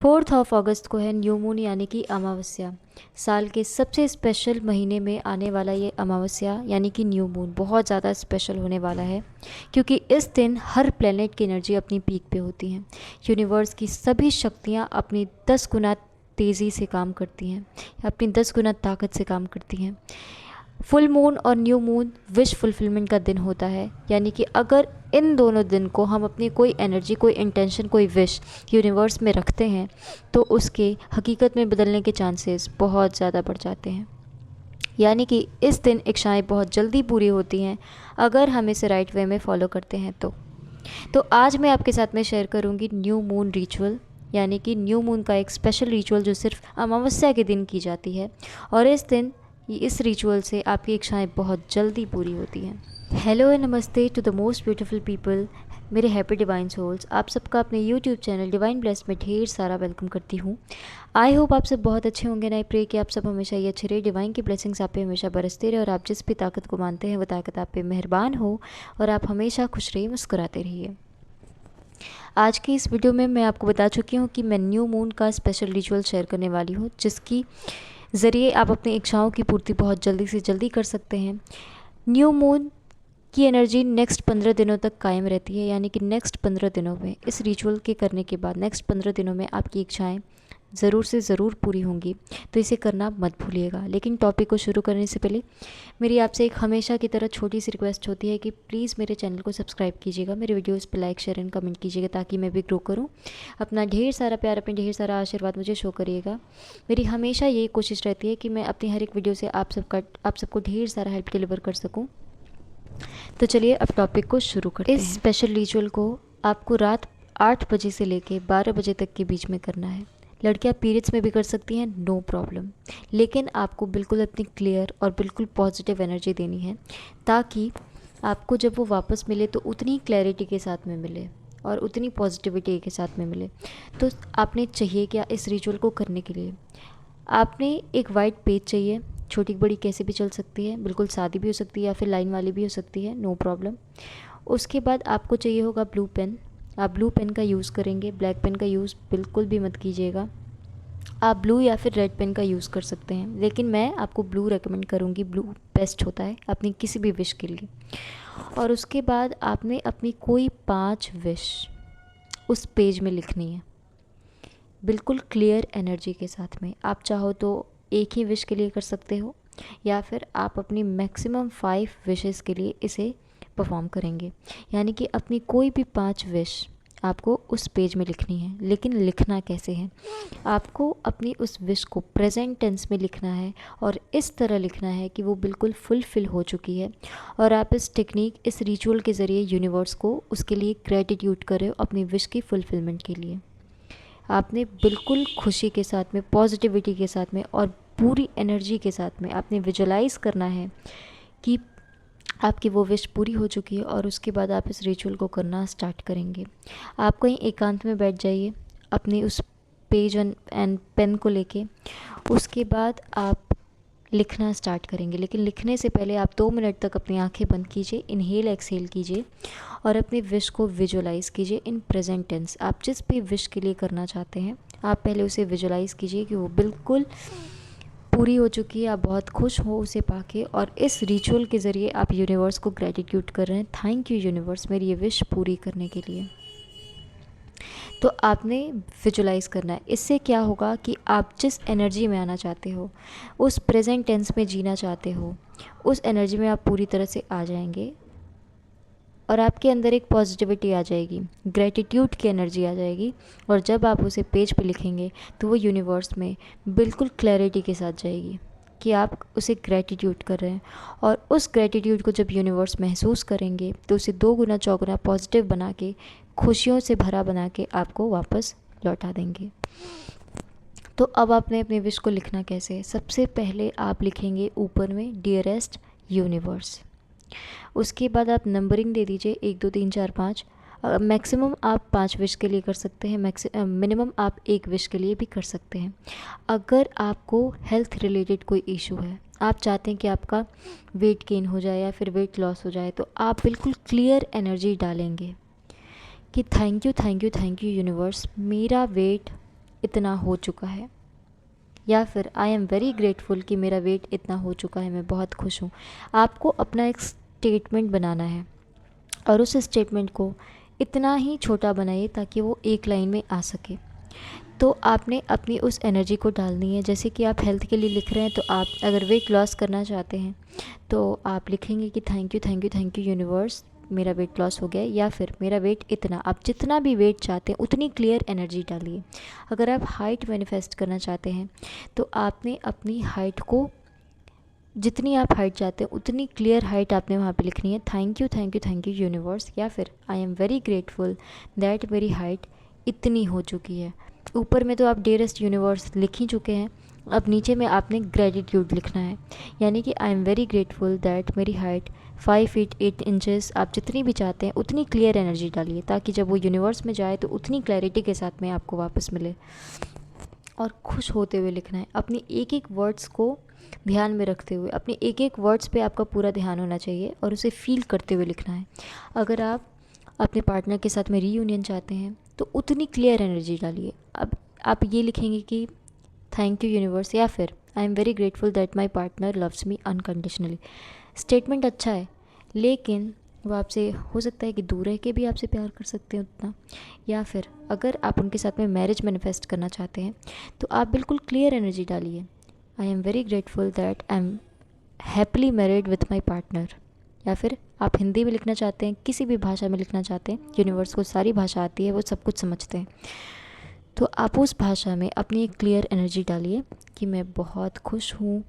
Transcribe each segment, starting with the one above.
4 अगस्त को है new moon यानी कि अमावस्या। साल के सबसे स्पेशल महीने में आने वाला ये अमावस्या यानी कि न्यू मून बहुत ज़्यादा स्पेशल होने वाला है, क्योंकि इस दिन हर प्लेनेट की एनर्जी अपनी पीक पे होती है। यूनिवर्स की सभी शक्तियाँ अपनी 10 गुना तेज़ी से काम करती हैं, अपनी 10 गुना ताकत से काम करती हैं। फुल मून और न्यू मून विश फुलफिलमेंट का दिन होता है, यानी कि अगर इन दोनों दिन को हम अपनी कोई एनर्जी, कोई इंटेंशन, कोई विश यूनिवर्स में रखते हैं तो उसके हकीकत में बदलने के चांसेस बहुत ज़्यादा बढ़ जाते हैं। यानी कि इस दिन इच्छाएं बहुत जल्दी पूरी होती हैं अगर हम इसे राइट वे में फॉलो करते हैं तो आज मैं आपके साथ में शेयर करूंगी न्यू मून रिचुअल, यानी कि न्यू मून का एक स्पेशल रिचुअल जो सिर्फ अमावस्या के दिन की जाती है, और इस रिचुअल से आपकी इच्छाएं बहुत जल्दी पूरी होती हैं। हेलो एंड नमस्ते to the most beautiful people, मेरे हैप्पी डिवाइन सोल्स। आप सबका अपने यूट्यूब चैनल डिवाइन ब्लेस में ढेर सारा वेलकम करती हूँ। आई होप आप सब बहुत अच्छे होंगे। आई प्रे कि आप सब हमेशा ये अच्छे रहे, डिवाइन की ब्लेसिंग्स आप पे हमेशा बरसते रहे और आप जिस भी ताकत को मानते हैं वो ताकत आप पे मेहरबान हो और आप हमेशा खुश रहिए, मुस्कुराते रहिए। आज की इस वीडियो में मैं आपको बता चुकी हूँ कि मैं न्यू मून का स्पेशल रिचुअल शेयर करने वाली हूँ, जिसकी ज़रिए आप अपनी इच्छाओं की पूर्ति बहुत जल्दी से जल्दी कर सकते हैं। न्यू मून की एनर्जी नेक्स्ट 15 दिनों तक कायम रहती है, यानी कि नेक्स्ट 15 दिनों में इस रिचुअल के करने के बाद नेक्स्ट 15 दिनों में आपकी इच्छाएं ज़रूर से ज़रूर पूरी होंगी, तो इसे करना मत भूलिएगा। लेकिन टॉपिक को शुरू करने से पहले मेरी आपसे एक हमेशा की तरह छोटी सी रिक्वेस्ट होती है कि प्लीज़ मेरे चैनल को सब्सक्राइब कीजिएगा, मेरे वीडियोस पे लाइक शेयर एंड कमेंट कीजिएगा ताकि मैं भी ग्रो करूं। अपना ढेर सारा प्यार, अपने ढेर सारा आशीर्वाद मुझे शो करिएगा। मेरी हमेशा यही कोशिश रहती है कि मैं अपनी हर एक वीडियो से आप सबको ढेर सारा हेल्प डिलीवर कर सकूँ। तो चलिए अब टॉपिक को शुरू करते हैं। इस स्पेशल रिचुअल को आपको रात 8 बजे से लेके 12 बजे तक के बीच में करना है। लड़कियां पीरियड्स में भी कर सकती हैं, नो प्रॉब्लम, लेकिन आपको बिल्कुल अपनी क्लियर और बिल्कुल पॉजिटिव एनर्जी देनी है, ताकि आपको जब वो वापस मिले तो उतनी क्लैरिटी के साथ में मिले और उतनी पॉजिटिविटी के साथ में मिले। तो आपने चाहिए क्या इस रिचुअल को करने के लिए? आपने एक वाइट पेज चाहिए, छोटी बड़ी कैसे भी चल सकती है, बिल्कुल सादी भी हो सकती है या फिर लाइन वाली भी हो सकती है, नो प्रॉब्लम। उसके बाद आपको चाहिए होगा ब्लू पेन। आप ब्लू पेन का यूज़ करेंगे, ब्लैक पेन का यूज़ बिल्कुल भी मत कीजिएगा। आप ब्लू या फिर रेड पेन का यूज़ कर सकते हैं, लेकिन मैं आपको ब्लू रेकमेंड करूँगी, ब्लू बेस्ट होता है अपनी किसी भी विश के लिए। और उसके बाद आपने अपनी कोई 5 विश उस पेज में लिखनी है, बिल्कुल क्लियर एनर्जी के साथ में। आप चाहो तो एक ही विश के लिए कर सकते हो, या फिर आप अपनी मैक्सिमम 5 विशेस के लिए इसे परफॉर्म करेंगे, यानी कि अपनी कोई भी 5 विश आपको उस पेज में लिखनी है। लेकिन लिखना कैसे है? आपको अपनी उस विश को प्रेजेंट टेंस में लिखना है और इस तरह लिखना है कि वो बिल्कुल फुलफ़िल हो चुकी है, और आप इस टेक्निक, इस रिचुअल के ज़रिए यूनिवर्स को उसके लिए ग्रेटिट्यूड करें अपनी विश की फुलफिलमेंट के लिए। आपने बिल्कुल खुशी के साथ में, पॉजिटिविटी के साथ में और पूरी एनर्जी के साथ में आपने विजुलाइज़ करना है कि आपकी वो विश पूरी हो चुकी है, और उसके बाद आप इस रिचुअल को करना स्टार्ट करेंगे। आप कहीं एकांत में बैठ जाइए अपनी उस पेज एंड पेन को लेके। उसके बाद आप लिखना स्टार्ट करेंगे, लेकिन लिखने से पहले आप 2 मिनट तक अपनी आंखें बंद कीजिए, इनहेल एक्सहेल कीजिए और अपनी विश को विजुलाइज़ कीजिए इन प्रेजेंट टेंस। आप जिस भी विश के लिए करना चाहते हैं आप पहले उसे विजुलाइज़ कीजिए कि वो बिल्कुल पूरी हो चुकी है, आप बहुत खुश हो उसे पाके, और इस रिचुअल के ज़रिए आप यूनिवर्स को ग्रेटिट्यूड कर रहे हैं, थैंक यू यूनिवर्स मेरी ये विश पूरी करने के लिए। तो आपने विजुलाइज़ करना है। इससे क्या होगा कि आप जिस एनर्जी में आना चाहते हो, उस प्रेजेंट टेंस में जीना चाहते हो, उस एनर्जी में आप पूरी तरह से आ जाएंगे और आपके अंदर एक पॉजिटिविटी आ जाएगी, ग्रेटिट्यूड की एनर्जी आ जाएगी। और जब आप उसे पेज पे लिखेंगे तो वो यूनिवर्स में बिल्कुल क्लैरिटी के साथ जाएगी कि आप उसे ग्रेटिट्यूड कर रहे हैं, और उस ग्रेटिट्यूड को जब यूनिवर्स महसूस करेंगे तो उसे 2 गुना चौगुना पॉजिटिव बना के, खुशियों से भरा बना के आपको वापस लौटा देंगे। तो अब आपने अपने विश को लिखना कैसे है? सबसे पहले आप लिखेंगे ऊपर में डियरेस्ट यूनिवर्स। उसके बाद आप नंबरिंग दे दीजिए 1 2 3 4 5। मैक्सिमम आप 5 विश के लिए कर सकते हैं, मिनिमम आप 1 विश के लिए भी कर सकते हैं। अगर आपको हेल्थ रिलेटेड कोई इशू है, आप चाहते हैं कि आपका वेट गेन हो जाए या फिर वेट लॉस हो जाए, तो आप बिल्कुल क्लियर एनर्जी डालेंगे कि थैंक यू यूनिवर्स, मेरा वेट इतना हो चुका है, या फिर आई एम वेरी ग्रेटफुल कि मेरा वेट इतना हो चुका है, मैं बहुत खुश हूँ। आपको अपना एक स्टेटमेंट बनाना है और उस स्टेटमेंट को इतना ही छोटा बनाइए ताकि वो एक लाइन में आ सके। तो आपने अपनी उस एनर्जी को डालनी है। जैसे कि आप हेल्थ के लिए लिख रहे हैं, तो आप अगर वेट लॉस करना चाहते हैं तो आप लिखेंगे कि thank you thank you thank you universe, मेरा वेट लॉस हो गया है, या फिर मेरा वेट इतना। आप जितना भी वेट चाहते हैं उतनी क्लियर एनर्जी डालिए। अगर आप हाइट मैनिफेस्ट करना चाहते हैं तो आपने अपनी हाइट को, जितनी आप हाइट चाहते हैं उतनी क्लियर हाइट आपने वहाँ पे लिखनी है। Thank you thank you thank you universe, या फिर I am very grateful that मेरी हाइट इतनी हो चुकी है। ऊपर में तो आप डियरेस्ट यूनिवर्स लिख ही चुके हैं, अब नीचे में आपने ग्रेटिट्यूड लिखना है, यानी कि I am very grateful that मेरी हाइट 5 फीट 8 इंचेस। आप जितनी भी चाहते हैं उतनी क्लियर एनर्जी डालिए ताकि जब वो यूनिवर्स में जाए तो उतनी क्लैरिटी के साथ में आपको वापस मिले। और खुश होते हुए लिखना है, अपनी एक एक वर्ड्स को ध्यान में रखते हुए, अपने एक एक वर्ड्स पे आपका पूरा ध्यान होना चाहिए और उसे फील करते हुए लिखना है। अगर आप अपने पार्टनर के साथ में रीयूनियन चाहते हैं तो उतनी क्लियर एनर्जी डालिए। अब आप ये लिखेंगे कि थैंक यू यूनिवर्स, या फिर I am very grateful that my partner loves me unconditionally. Statement अच्छा है, लेकिन वो आपसे हो सकता है कि दूर रह के भी आपसे प्यार कर सकते हैं उतना। या फिर अगर आप उनके साथ में मैरिज मैनिफेस्ट करना चाहते हैं तो आप बिल्कुल क्लियर एनर्जी डालिए। I am very grateful that I am happily married with my partner. या फिर आप हिंदी में लिखना चाहते हैं, किसी भी भाषा में लिखना चाहते हैं, यूनिवर्स को सारी भाषा आती है, वो सब कुछ समझते हैं, तो आप उस भाषा में अपनी एक क्लियर एनर्जी डालिए कि मैं बहुत खुश हूँ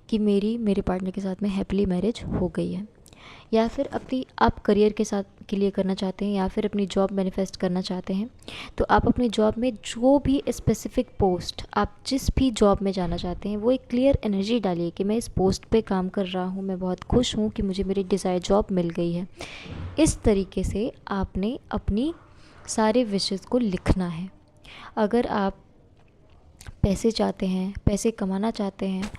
कि मेरे पार्टनर के साथ में हैप्पीली मैरिज हो गई है। या फिर अपनी आप करियर के साथ के लिए करना चाहते हैं, या फिर अपनी जॉब मैनिफेस्ट करना चाहते हैं, तो आप अपनी जॉब में जो भी स्पेसिफिक पोस्ट, आप जिस भी जॉब में जाना चाहते हैं वो एक क्लियर एनर्जी डालिए कि मैं इस पोस्ट पे काम कर रहा हूँ, मैं बहुत खुश हूँ कि मुझे मेरी डिज़ायर जॉब मिल गई है। इस तरीके से आपने अपनी सारे विशेज़ को लिखना है। अगर आप पैसे चाहते हैं, पैसे कमाना चाहते हैं,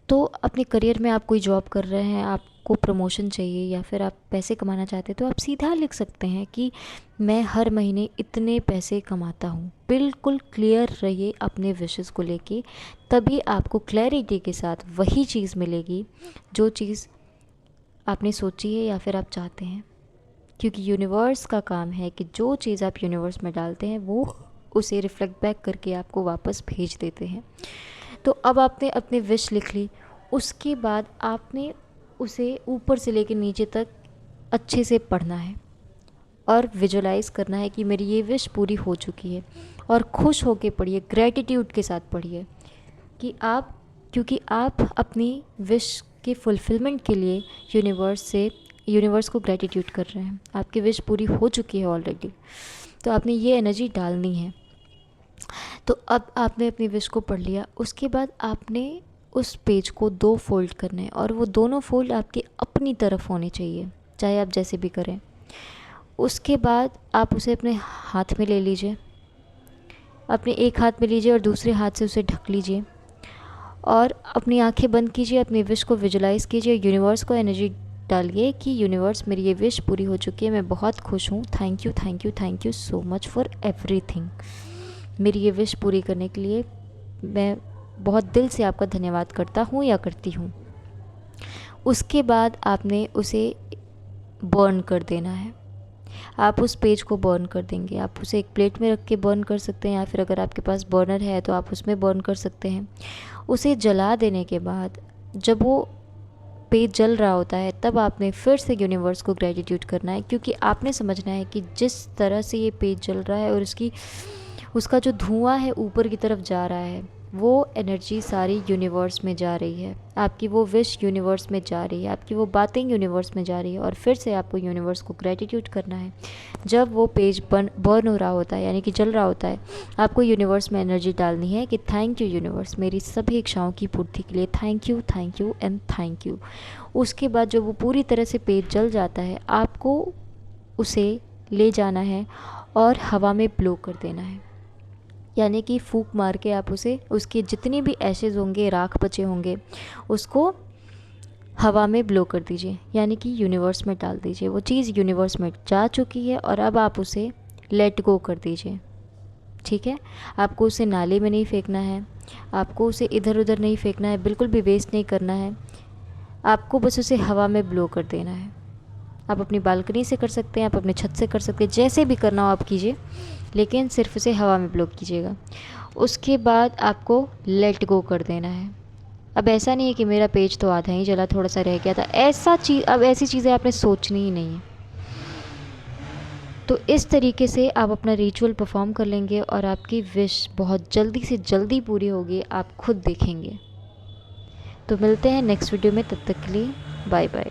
तो अपने करियर में आप कोई जॉब कर रहे हैं, आपको प्रमोशन चाहिए, या फिर आप पैसे कमाना चाहते हैं, तो आप सीधा लिख सकते हैं कि मैं हर महीने इतने पैसे कमाता हूँ। बिल्कुल क्लियर रहिए अपने विशेज़ को लेके, तभी आपको क्लैरिटी के साथ वही चीज़ मिलेगी जो चीज़ आपने सोची है या फिर आप चाहते हैं। क्योंकि यूनिवर्स का काम है कि जो चीज़ आप यूनिवर्स में डालते हैं वो उसे रिफ्लेक्ट बैक करके आपको वापस भेज देते हैं। तो अब आपने अपने विश लिख ली, उसके बाद आपने उसे ऊपर से लेकर नीचे तक अच्छे से पढ़ना है और विजुलाइज़ करना है कि मेरी ये विश पूरी हो चुकी है। और खुश होके पढ़िए, ग्रैटिट्यूड के साथ पढ़िए कि आप, क्योंकि आप अपनी विश के फुलफ़िलमेंट के लिए यूनिवर्स को ग्रैटिट्यूड कर रहे हैं। आपकी विश पूरी हो चुकी है ऑलरेडी, तो आपने ये एनर्जी डालनी है। तो अब आपने अपनी विश को पढ़ लिया, उसके बाद आपने उस पेज को 2 फोल्ड करने हैं और वो दोनों फोल्ड आपकी अपनी तरफ होने चाहिए, चाहे आप जैसे भी करें। उसके बाद आप उसे अपने हाथ में ले लीजिए, अपने एक हाथ में लीजिए और दूसरे हाथ से उसे ढक लीजिए और अपनी आंखें बंद कीजिए, अपनी विश को विजुलाइज़ कीजिए, यूनिवर्स को एनर्जी डालिए कि यूनिवर्स मेरी ये विश पूरी हो चुकी है, मैं बहुत खुश हूँ, thank you thank you thank you so much for everything. मेरी ये विश पूरी करने के लिए मैं बहुत दिल से आपका धन्यवाद करता हूँ या करती हूँ। उसके बाद आपने उसे बर्न कर देना है। आप उस पेज को बर्न कर देंगे, आप उसे एक प्लेट में रख के बर्न कर सकते हैं, या फिर अगर आपके पास बर्नर है तो आप उसमें बर्न कर सकते हैं। उसे जला देने के बाद जब वो पेज जल रहा होता है तब आपने फिर से यूनिवर्स को ग्रेटिट्यूड करना है, क्योंकि आपने समझना है कि जिस तरह से ये पेज जल रहा है और उसका जो धुआं है ऊपर की तरफ जा रहा है, वो एनर्जी सारी यूनिवर्स में जा रही है, आपकी वो विश यूनिवर्स में जा रही है, आपकी वो बातें यूनिवर्स में जा रही है। और फिर से आपको यूनिवर्स को ग्रेटिट्यूड करना है। जब वो पेज बर्न हो रहा होता है, यानी कि जल रहा होता है, आपको यूनिवर्स में एनर्जी डालनी है कि थैंक यू यूनिवर्स, मेरी सभी इच्छाओं की पूर्ति के लिए thank you and thank you. उसके बाद जब वो पूरी तरह से पेज जल जाता है, आपको उसे ले जाना है और हवा में ब्लो कर देना है, यानी कि फूंक मार के आप उसे, उसके जितने भी एशेज़ होंगे, राख बचे होंगे, उसको हवा में ब्लो कर दीजिए, यानी कि यूनिवर्स में डाल दीजिए। वो चीज़ यूनिवर्स में जा चुकी है और अब आप उसे लेट गो कर दीजिए। ठीक है। आपको उसे नाले में नहीं फेंकना है, आपको उसे इधर उधर नहीं फेंकना है, बिल्कुल भी वेस्ट नहीं करना है। आपको बस उसे हवा में ब्लो कर देना है। आप अपनी बालकनी से कर सकते हैं, आप अपने छत से कर सकते हैं, जैसे भी करना हो आप कीजिए, लेकिन सिर्फ उसे हवा में ब्लो कीजिएगा। उसके बाद आपको लेट गो कर देना है। अब ऐसा नहीं है कि मेरा पेज तो आधा ही जला, थोड़ा सा रह गया था, अब ऐसी चीज़ें आपने सोचनी ही नहीं है। तो इस तरीके से आप अपना रिचुअल परफॉर्म कर लेंगे और आपकी विश बहुत जल्दी से जल्दी पूरी होगी, आप खुद देखेंगे। तो मिलते हैं नेक्स्ट वीडियो में, तब तक के लिए बाय बाय।